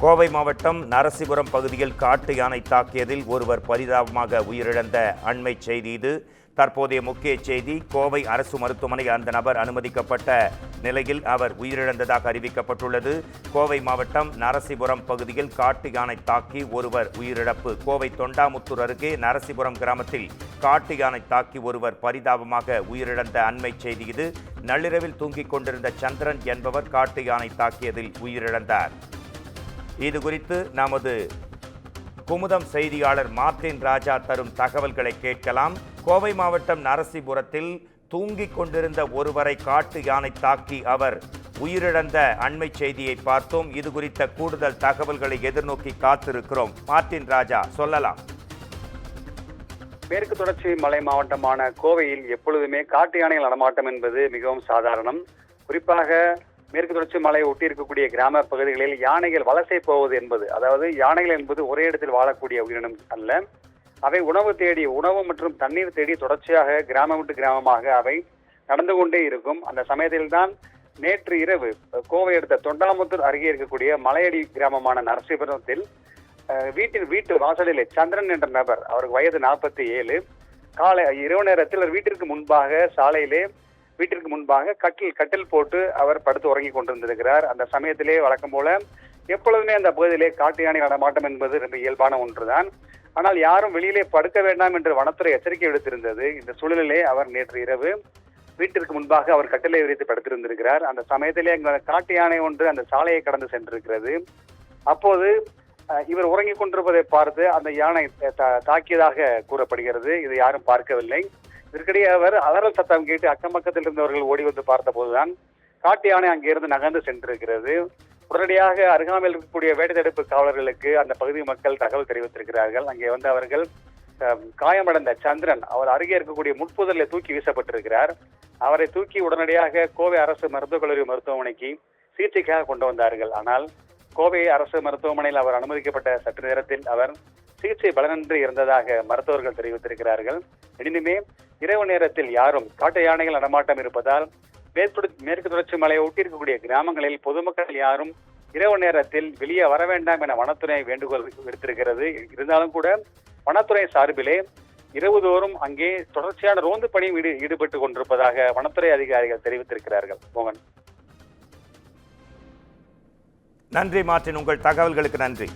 கோவை மாவட்டம் நரசிபுரம் பகுதியில் காட்டு யானை தாக்கியதில் ஒருவர் பரிதாபமாக உயிரிழந்த அண்மை செய்தி இது. தற்போதைய முக்கிய செய்தி, கோவை அரசு மருத்துவமனையில் அந்த நபர் அனுமதிக்கப்பட்ட நிலையில் அவர் உயிரிழந்ததாக அறிவிக்கப்பட்டுள்ளது. கோவை மாவட்டம் நரசிபுரம் பகுதியில் காட்டு யானை தாக்கி ஒருவர் உயிரிழப்பு. கோவை தொண்டாமுத்தூர் அருகே நரசிபுரம் கிராமத்தில் காட்டு யானை தாக்கி ஒருவர் பரிதாபமாக உயிரிழந்த அண்மை செய்தி இது. நள்ளிரவில் தூங்கிக் கொண்டிருந்த சந்திரன் என்பவர் காட்டு யானை தாக்கியதில் உயிரிழந்தார். இது குறித்து நமது குமுதம் செய்தியாளர் மார்ட்டின் ராஜா தரும் தகவல்களை கேட்கலாம். கோவை மாவட்டம் நரசிபுரத்தில் தூங்கிக் கொண்டிருந்த ஒருவரை காட்டு யானை தாக்கி அவர் உயிரிழந்த அண்மை செய்தியை பார்த்தோம். இது குறித்த கூடுதல் தகவல்களை எதிர்நோக்கி காத்திருக்கிறோம். மார்ட்டின் ராஜா, சொல்லலாம். மேற்கு தொடர்ச்சி மலை மாவட்டமான கோவையில் எப்பொழுதுமே காட்டு யானைகள் நடமாட்டம் என்பது மிகவும் சாதாரணம். குறிப்பாக மேற்கு தொடர்ச்சி மலையை ஒட்டி இருக்கக்கூடிய கிராம பகுதிகளில் யானைகள் வலசை போவது என்பது, அதாவது யானைகள் என்பது ஒரே இடத்தில் வாழக்கூடிய உயிரினம் அல்ல. அவை உணவு மற்றும் தண்ணீர் தேடி தொடர்ச்சியாக கிராமம் விட்டு கிராமமாக அவை நடந்து கொண்டே இருக்கும். அந்த சமயத்தில்தான் நேற்று இரவு கோவை அடுத்த தொண்டாமுத்தூர் அருகே இருக்கக்கூடிய மலையடி கிராமமான நரசிபுரத்தில் வீட்டு வாசலிலே சந்திரன் என்ற நபர், அவருக்கு வயது 47, காலை இரவு நேரத்தில் வீட்டிற்கு முன்பாக சாலையிலே வீட்டிற்கு முன்பாக கட்டில் போட்டு அவர் படுத்து உறங்கி கொண்டிருந்திருக்கிறார். அந்த சமயத்திலே வழக்கம் போல எப்பொழுதுமே அந்த பகுதியிலே காட்டு யானை நடமாட்டம் என்பது ரொம்ப இயல்பான ஒன்றுதான். ஆனால் யாரும் வெளியிலே படுக்க வேண்டாம் என்று வனத்துறை எச்சரிக்கை விடுத்திருந்தது. இந்த சூழலிலே அவர் நேற்று இரவு வீட்டிற்கு முன்பாக அவர் கட்டிலை விரித்து படுத்திருந்திருக்கிறார். அந்த சமயத்திலே காட்டு யானை ஒன்று அந்த சாலையை கடந்து சென்றிருக்கிறது. அப்போது இவர் உறங்கிக் கொண்டிருப்பதை பார்த்து அந்த யானை தாக்கியதாக கூறப்படுகிறது. இதை யாரும் பார்க்கவில்லை. இதற்கிடையே அவர் அலறல் சத்தம் கேட்டு அக்கம் பக்கத்தில் இருந்தவர்கள் ஓடி வந்து பார்த்த போதுதான் காட்டு யானை அங்கிருந்து நகர்ந்து சென்றிருக்கிறது. உடனடியாக அருகாமையில் இருக்கக்கூடிய வேட்டை தடுப்பு காவலர்களுக்கு அந்த பகுதி மக்கள் தகவல் தெரிவித்திருக்கிறார்கள். அங்கே வந்து அவர்கள் காயமடைந்த சந்திரன், அவர் அருகே இருக்கக்கூடிய முட்புதலில் தூக்கி வீசப்பட்டிருக்கிறார். அவரை தூக்கி உடனடியாக கோவை அரசு மருத்துவக் கல்லூரி மருத்துவமனைக்கு சிகிச்சைக்காக கொண்டு வந்தார்கள். ஆனால் கோவை அரசு மருத்துவமனையில் அவர் அனுமதிக்கப்பட்ட சற்று நேரத்தில் அவர் சிகிச்சை பலனின்றி இருந்ததாக மருத்துவர்கள் தெரிவித்திருக்கிறார்கள். எனினுமே இரவு நேரத்தில் யாரும் காட்டு யானைகள் நடமாட்டம் இருப்பதால் மேற்கு தொடர்ச்சி மலையை ஒட்டி இருக்கக்கூடிய கிராமங்களில் பொதுமக்கள் யாரும் இரவு நேரத்தில் வெளியே வர வேண்டாம் என வனத்துறை வேண்டுகோள் விடுத்திருக்கிறது. இருந்தாலும் கூட வனத்துறை சார்பிலே இரவுதோறும் அங்கே தொடர்ச்சியான ரோந்து பணியும் ஈடுபட்டு கொண்டிருப்பதாக வனத்துறை அதிகாரிகள் தெரிவித்திருக்கிறார்கள். மோகன், நன்றி. மார்ட்டின், உங்கள் தகவல்களுக்கு நன்றி.